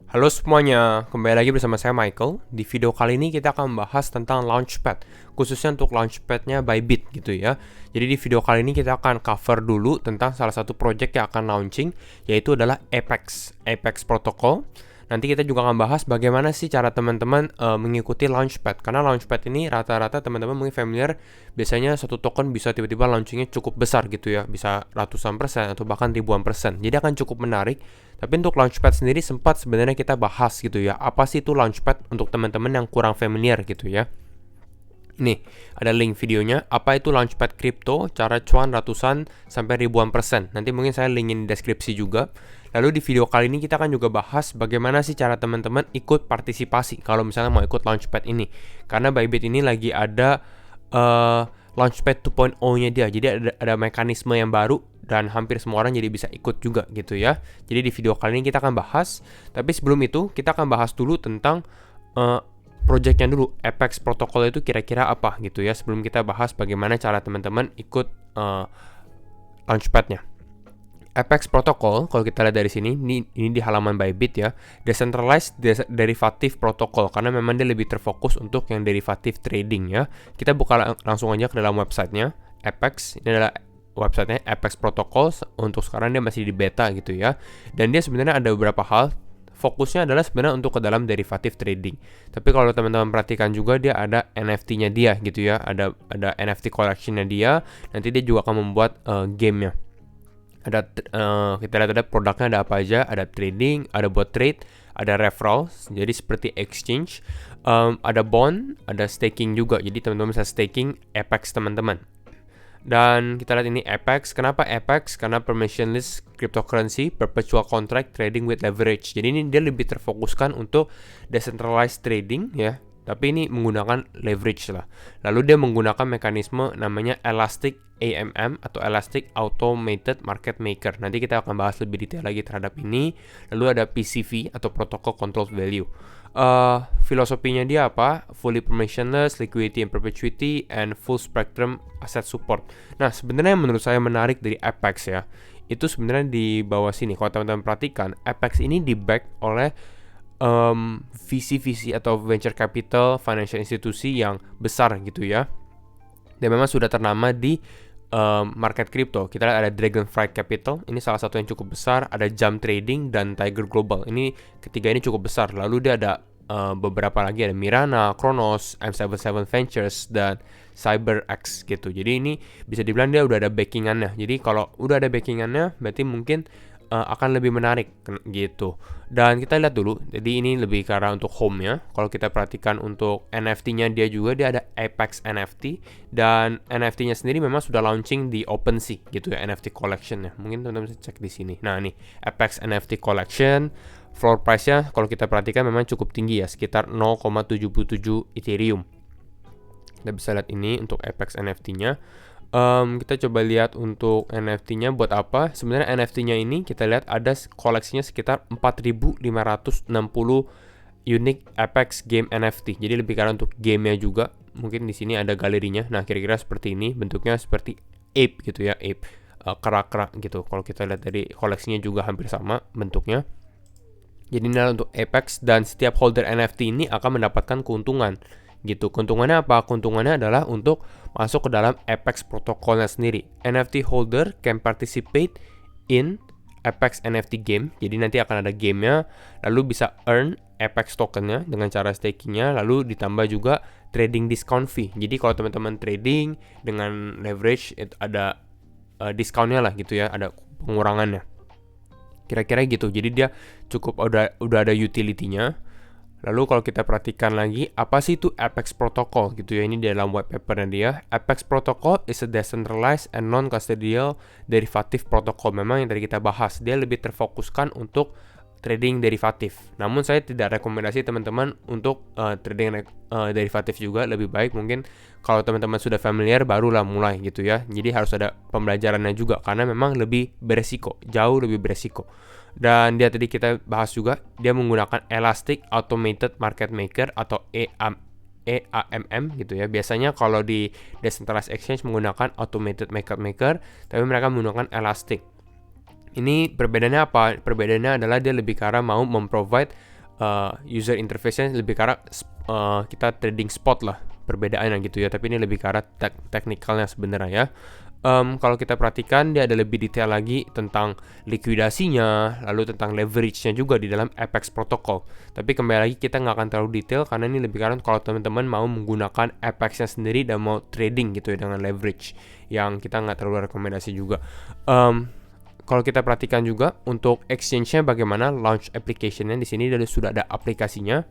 Halo semuanya, kembali lagi bersama saya Michael. Di video kali ini kita akan membahas tentang Launchpad, khususnya untuk Launchpad-nya Bybit gitu ya. Jadi di video kali ini kita akan cover dulu tentang salah satu project yang akan launching, yaitu adalah Apex Protocol. Nanti kita juga akan bahas bagaimana sih cara teman-teman mengikuti Launchpad. Karena Launchpad ini rata-rata teman-teman mungkin familiar, biasanya satu token bisa tiba-tiba launchingnya cukup besar gitu ya, bisa ratusan persen atau bahkan ribuan persen. Jadi akan cukup menarik. Tapi untuk Launchpad sendiri sempat sebenarnya kita bahas gitu ya. Apa sih itu Launchpad untuk teman-teman yang kurang familiar gitu ya. Nih, ada link videonya. Apa itu Launchpad Crypto, cara cuan ratusan sampai ribuan persen. Nanti mungkin saya linkin di deskripsi juga. Lalu di video kali ini kita akan juga bahas bagaimana sih cara teman-teman ikut partisipasi kalau misalnya mau ikut Launchpad ini. Karena Bybit ini lagi ada Launchpad 2.0-nya dia. Jadi ada mekanisme yang baru dan hampir semua orang jadi bisa ikut juga gitu ya. Jadi di video kali ini kita akan bahas. Tapi sebelum itu kita akan bahas dulu tentang projectnya dulu, Apex Protocol itu kira-kira apa gitu ya, sebelum kita bahas bagaimana cara teman-teman ikut Launchpad-nya. Apex Protocol, kalau kita lihat dari sini, ini di halaman Bybit ya, Decentralized Derivative Protocol, karena memang dia lebih terfokus untuk yang derivative trading ya. Kita buka langsung aja ke dalam websitenya, Apex, ini adalah websitenya Apex Protocol, untuk sekarang dia masih di beta gitu ya. Dan dia sebenarnya ada beberapa hal, fokusnya adalah sebenarnya untuk ke dalam derivative trading. Tapi kalau teman-teman perhatikan juga dia ada NFT-nya dia gitu ya, ada NFT collection-nya dia. Nanti dia juga akan membuat game-nya. Ada kita lihat ada produknya ada apa aja, ada trading, ada buat trade, ada referrals, jadi seperti exchange, ada bond, ada staking juga. Jadi teman-teman bisa staking Apex teman-teman. Dan kita lihat ini Apex. Kenapa Apex? Karena permissionless cryptocurrency, perpetual contract trading with leverage. Jadi ini dia lebih terfokuskan untuk decentralized trading ya, tapi ini menggunakan leverage lah. Lalu dia menggunakan mekanisme namanya Elastic AMM atau Elastic Automated Market Maker. Nanti kita akan bahas lebih detail lagi terhadap ini. Lalu ada PCV atau Protocol Controlled Value. Filosofinya dia apa? Fully permissionless, liquidity and perpetuity, and full spectrum asset support. Nah, sebenarnya menurut saya menarik dari Apex ya, itu sebenarnya di bawah sini. Kalau teman-teman perhatikan, Apex ini di-back oleh VC atau venture capital financial institusi yang besar gitu ya. Dan memang sudah ternama di market crypto. Kita lihat ada Dragonfly Capital, ini salah satu yang cukup besar, ada Jump Trading dan Tiger Global. Ini ketiga ini cukup besar. Lalu dia ada beberapa lagi, ada Mirana, Kronos, M77 Ventures dan CyberX gitu. Jadi ini bisa dibilang dia udah ada backingannya. Jadi kalau udah ada backingannya berarti mungkin akan lebih menarik gitu. Dan kita lihat dulu, jadi ini lebih ke arah untuk home-nya. Kalau kita perhatikan untuk NFT-nya dia ada Apex NFT, dan NFT-nya sendiri memang sudah launching di OpenSea gitu ya, NFT collection-nya. Mungkin teman-teman bisa cek di sini. Nah, ini Apex NFT collection, floor price-nya kalau kita perhatikan memang cukup tinggi ya, sekitar 0,77 Ethereum. Kita bisa lihat ini untuk Apex NFT-nya. Kita coba lihat untuk NFT-nya buat apa. Sebenarnya NFT-nya ini kita lihat ada koleksinya sekitar 4.560 unique Apex game NFT. Jadi lebih karena untuk gamenya juga. Mungkin di sini ada galerinya. Nah, kira-kira seperti ini. Bentuknya seperti ape gitu ya, ape kerak-kerak gitu. Kalau kita lihat dari koleksinya juga hampir sama bentuknya. Jadi ini adalah untuk Apex, dan setiap holder NFT ini akan mendapatkan keuntungan gitu. Keuntungannya apa? Keuntungannya adalah untuk masuk ke dalam Apex protokolnya sendiri. NFT holder can participate in Apex NFT game. Jadi nanti akan ada gamenya, lalu bisa earn Apex tokennya dengan cara stakingnya, lalu ditambah juga trading discount fee. Jadi kalau teman-teman trading dengan leverage itu ada discountnya lah gitu ya, ada pengurangannya. Kira-kira gitu. Jadi dia cukup udah ada utility-nya. Lalu kalau kita perhatikan lagi, apa sih itu Apex Protocol gitu ya, ini di dalam white papernya dia. Apex Protocol is a decentralized and non-custodial derivative protocol. Memang yang tadi kita bahas, dia lebih terfokuskan untuk trading derivatif. Namun saya tidak rekomendasi teman-teman untuk trading derivatif juga. Lebih baik mungkin kalau teman-teman sudah familiar barulah mulai gitu ya. Jadi harus ada pembelajarannya juga, karena memang lebih beresiko, jauh lebih beresiko. Dan dia tadi kita bahas juga, dia menggunakan Elastic Automated Market Maker atau EAMM gitu ya. Biasanya kalau di decentralized exchange menggunakan Automated Market Maker, tapi mereka menggunakan Elastic. Ini perbedaannya apa? Perbedaannya adalah dia lebih ke arah mau memprovide user interface-nya lebih ke arah kita trading spot lah perbedaannya gitu ya, tapi ini lebih ke arah teknikalnya sebenarnya ya. Kalau kita perhatikan dia ada lebih detail lagi tentang likuidasinya, lalu tentang leverage-nya juga di dalam Apex protocol. Tapi kembali lagi kita nggak akan terlalu detail karena ini lebih karena kalau teman-teman mau menggunakan Apex-nya sendiri dan mau trading gitu ya dengan leverage, yang kita nggak terlalu rekomendasi juga. Kalau kita perhatikan juga untuk exchange-nya bagaimana launch application-nya, di sini sudah ada aplikasinya.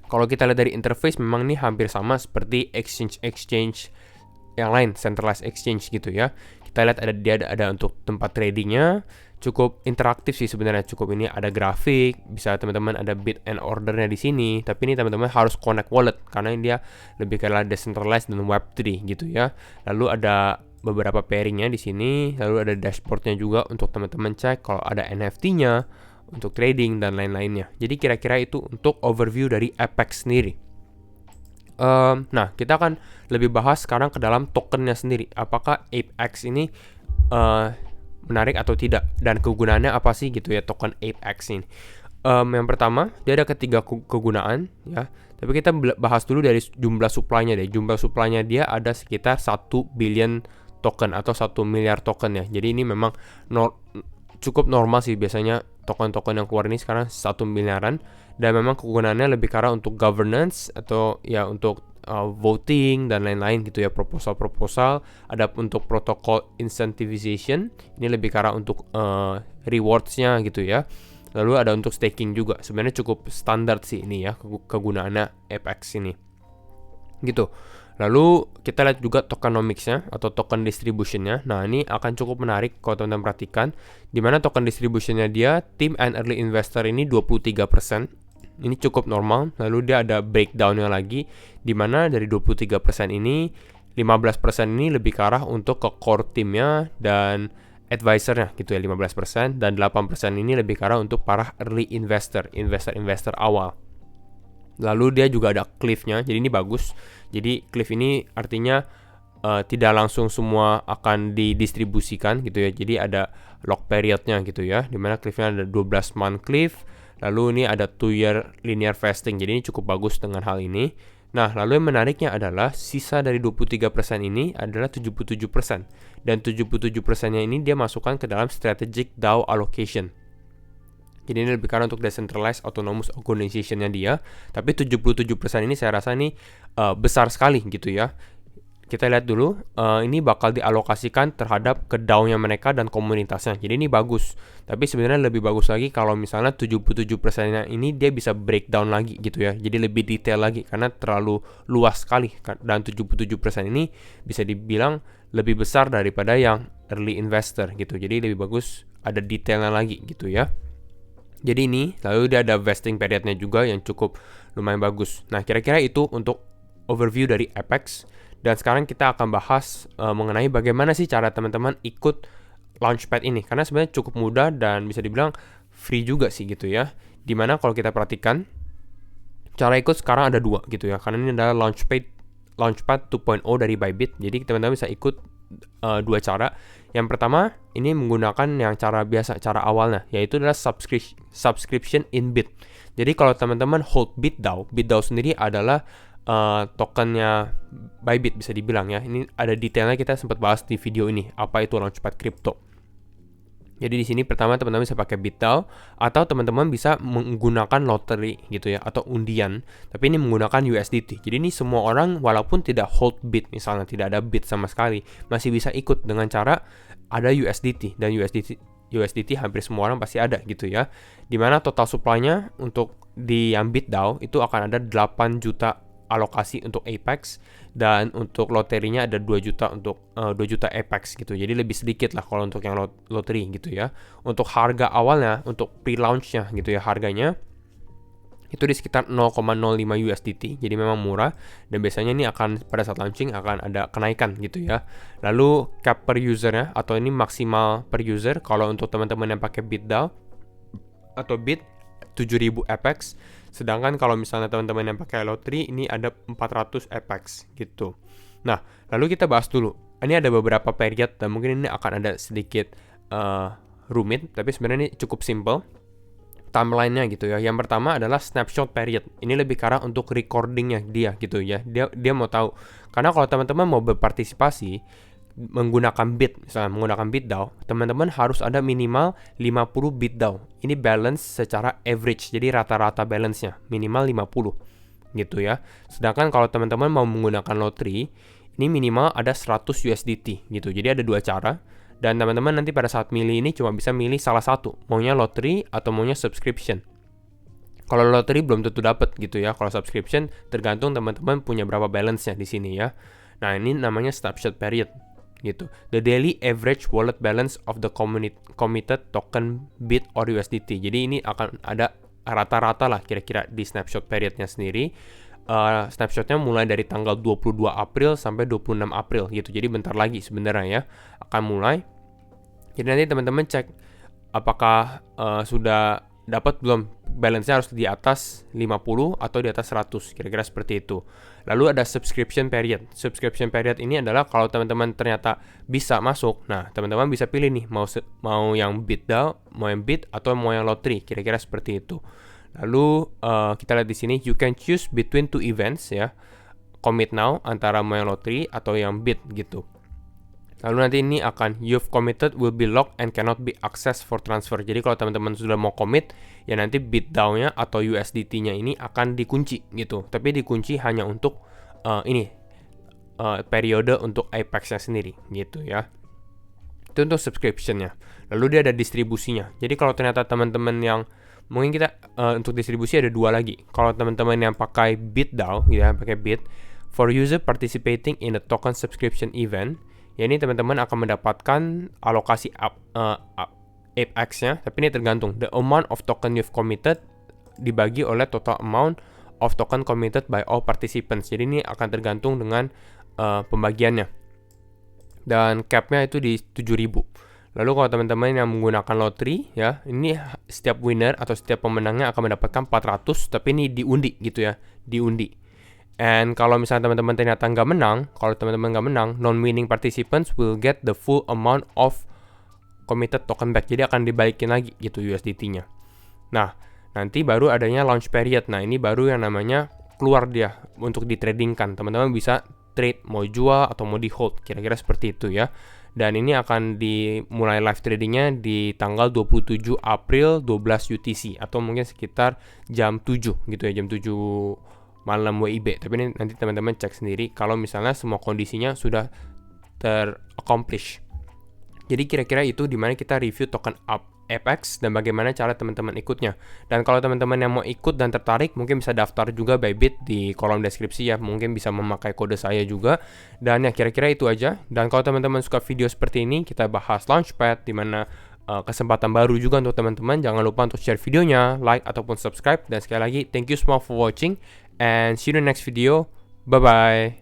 Kalau kita lihat dari interface memang ini hampir sama seperti exchange yang lain, centralized exchange gitu ya. Kita lihat ada untuk tempat tradingnya, cukup interaktif sih sebenarnya. Cukup ini ada grafik, bisa teman-teman ada bid and ordernya di sini. Tapi ini teman-teman harus connect wallet karena ini dia lebih kayak decentralized dan Web3 gitu ya. Lalu ada beberapa pairingnya di sini, lalu ada dashboardnya juga untuk teman-teman cek kalau ada NFT-nya untuk trading dan lain-lainnya. Jadi kira-kira itu untuk overview dari Apex sendiri. Nah, kita akan lebih bahas sekarang ke dalam tokennya sendiri. Apakah Apex ini menarik atau tidak, dan kegunaannya apa sih gitu ya token Apex ini. Yang pertama, dia ada ketiga kegunaan ya. Tapi kita bahas dulu dari jumlah supply-nya deh. Jumlah supply-nya dia ada sekitar 1 billion token atau 1 miliar token ya. Jadi ini memang cukup normal sih, biasanya token-token yang keluar ini sekarang 1 miliaran. Dan memang kegunaannya lebih karena untuk governance atau ya untuk voting dan lain-lain gitu ya, proposal-proposal. Ada untuk protokol incentivization, ini lebih karena untuk rewards-nya gitu ya. Lalu ada untuk staking juga. Sebenarnya cukup standar sih ini ya kegunaannya Apex ini gitu. Lalu kita lihat juga tokenomics-nya atau token distribution-nya. Nah, ini akan cukup menarik kalau teman-teman perhatikan. Dimana token distribution-nya dia, team and early investor ini 23%. Ini cukup normal. Lalu dia ada breakdown-nya lagi. Dimana dari 23% ini, 15% ini lebih ke arah untuk ke core team-nya dan advisor-nya gitu ya, 15%. Dan 8% ini lebih ke arah untuk para early investor awal. Lalu dia juga ada cliff-nya, jadi ini bagus. Jadi cliff ini artinya tidak langsung semua akan didistribusikan gitu ya. Jadi ada lock period-nya gitu ya, dimana cliff-nya ada 12 month cliff. Lalu ini ada 2 year linear vesting, jadi ini cukup bagus dengan hal ini. Nah, lalu yang menariknya adalah sisa dari 23% ini adalah 77%. Dan 77%-nya ini dia masukkan ke dalam strategic DAO allocation. Jadi ini lebih karena untuk decentralized autonomous organization-nya dia. Tapi 77% ini saya rasa ini besar sekali gitu ya. Kita lihat dulu, ini bakal dialokasikan terhadap ke DAO-nya mereka dan komunitasnya. Jadi ini bagus. Tapi sebenarnya lebih bagus lagi kalau misalnya 77%-nya ini dia bisa breakdown lagi gitu ya. Jadi lebih detail lagi karena terlalu luas sekali. Dan 77% ini bisa dibilang lebih besar daripada yang early investor gitu. Jadi lebih bagus ada detailnya lagi gitu ya. Jadi ini, lalu dia ada vesting periodnya juga yang cukup lumayan bagus. Nah, kira-kira itu untuk overview dari Apex. Dan sekarang kita akan bahas mengenai bagaimana sih cara teman-teman ikut Launchpad ini. Karena sebenarnya cukup mudah dan bisa dibilang free juga sih gitu ya. Dimana kalau kita perhatikan, cara ikut sekarang ada 2 gitu ya. Karena ini adalah Launchpad 2.0 dari Bybit. Jadi teman-teman bisa ikut 2 cara. Yang pertama, ini menggunakan yang cara biasa, cara awalnya, yaitu adalah subscription in Bit. Jadi kalau teman-teman hold BitDAO sendiri adalah tokennya Bybit bisa dibilang ya. Ini ada detailnya, kita sempat bahas di video ini, apa itu Launchpad Crypto. Jadi di sini pertama teman-teman bisa pakai BitDAO atau teman-teman bisa menggunakan lottery gitu ya atau undian, tapi ini menggunakan USDT. Jadi ini semua orang walaupun tidak hold Bit, misalnya tidak ada Bit sama sekali, masih bisa ikut dengan cara ada USDT, dan USDT hampir semua orang pasti ada gitu ya. Dimana total supply-nya untuk di yang BitDAO itu akan ada 8 juta alokasi untuk Apex, dan untuk loterinya ada 2 juta untuk 2 juta Apex gitu. Jadi lebih sedikit lah kalau untuk yang loteri gitu ya. Untuk harga awalnya, untuk pre-launch-nya gitu ya, harganya itu di sekitar 0,05 USDT. Jadi memang murah, dan biasanya ini akan pada saat launching akan ada kenaikan gitu ya. Lalu cap per user-nya atau ini maksimal per user kalau untuk teman-teman yang pakai BitDAO atau Bit 7.000 Apex. Sedangkan kalau misalnya teman-teman yang pakai lottery ini ada 400 Apex gitu. Nah, lalu kita bahas dulu. Ini ada beberapa period dan mungkin ini akan ada sedikit rumit, tapi sebenarnya ini cukup simple. timeline-nya gitu ya. Yang pertama adalah snapshot period. Ini lebih ke arah untuk recordingnya dia gitu ya. Dia mau tahu. Karena kalau teman-teman mau berpartisipasi menggunakan bid, misalnya menggunakan BitDAO, teman-teman harus ada minimal 50 BitDAO. Ini balance secara average, jadi rata-rata balance-nya minimal 50 gitu ya. Sedangkan kalau teman-teman mau menggunakan lottery, ini minimal ada 100 USDT gitu. Jadi ada dua cara. Dan teman-teman nanti pada saat milih ini cuma bisa milih salah satu, maunya lottery atau maunya subscription. Kalau lottery belum tentu dapat gitu ya. Kalau subscription tergantung teman-teman punya berapa balance-nya di sini ya. Nah, ini namanya snapshot period gitu. The daily average wallet balance of the committed token BIT or USDT. Jadi ini akan ada rata-rata lah kira-kira di snapshot periodnya sendiri. Snapshotnya mulai dari tanggal 22 April sampai 26 April gitu. Jadi bentar lagi sebenarnya ya akan mulai. Jadi nanti teman-teman cek apakah sudah dapat belum, balance-nya harus di atas 50 atau di atas 100, kira-kira seperti itu. Lalu ada subscription period. Subscription period ini adalah kalau teman-teman ternyata bisa masuk, nah teman-teman bisa pilih nih mau yang BitDAO, mau yang BIT atau mau yang lottery, kira-kira seperti itu. Lalu kita lihat di sini you can choose between two events ya. Commit now antara mau yang lottery atau yang BIT gitu. Lalu nanti ini akan you've committed will be locked and cannot be accessed for transfer. Jadi kalau teman-teman sudah mau commit, ya nanti BitDAO-nya atau USDT-nya ini akan dikunci gitu. Tapi dikunci hanya untuk periode untuk Apex-nya sendiri gitu ya. Itu untuk subscription-nya. Lalu dia ada distribusinya. Jadi kalau ternyata teman-teman yang mungkin kita untuk distribusi ada dua lagi. Kalau teman-teman yang pakai BitDAO gitu ya, pakai Bit, for user participating in a token subscription event, ya ini teman-teman akan mendapatkan alokasi ApeX-nya, tapi ini tergantung. The amount of token you've committed dibagi oleh total amount of token committed by all participants. Jadi ini akan tergantung dengan pembagiannya. Dan cap-nya itu di 7.000. Lalu kalau teman-teman yang menggunakan lottery, ya ini setiap winner atau setiap pemenangnya akan mendapatkan 400, tapi ini diundi gitu ya, diundi. And kalau misalnya teman-teman ternyata nggak menang, non-winning participants will get the full amount of committed token back. Jadi akan dibalikin lagi gitu USDT-nya. Nah, nanti baru adanya launch period. Nah, ini baru yang namanya keluar dia untuk ditradingkan. Teman-teman bisa trade, mau jual atau mau di hold. Kira-kira seperti itu ya. Dan ini akan dimulai live tradingnya di tanggal 27 April 12 UTC. Atau mungkin sekitar jam 7 gitu ya, jam 7 malam WIB. Tapi ini nanti teman-teman cek sendiri kalau misalnya semua kondisinya sudah ter-accomplish. Jadi kira-kira itu dimana kita review token Apex dan bagaimana cara teman-teman ikutnya. Dan kalau teman-teman yang mau ikut dan tertarik, mungkin bisa daftar juga by Bit di kolom deskripsi ya. Mungkin bisa memakai kode saya juga. Dan ya kira-kira itu aja. Dan kalau teman-teman suka video seperti ini, kita bahas Launchpad dimana kesempatan baru juga untuk teman-teman. Jangan lupa untuk share videonya, like ataupun subscribe. Dan sekali lagi, thank you semua for watching. And see you in the next video. Bye-bye.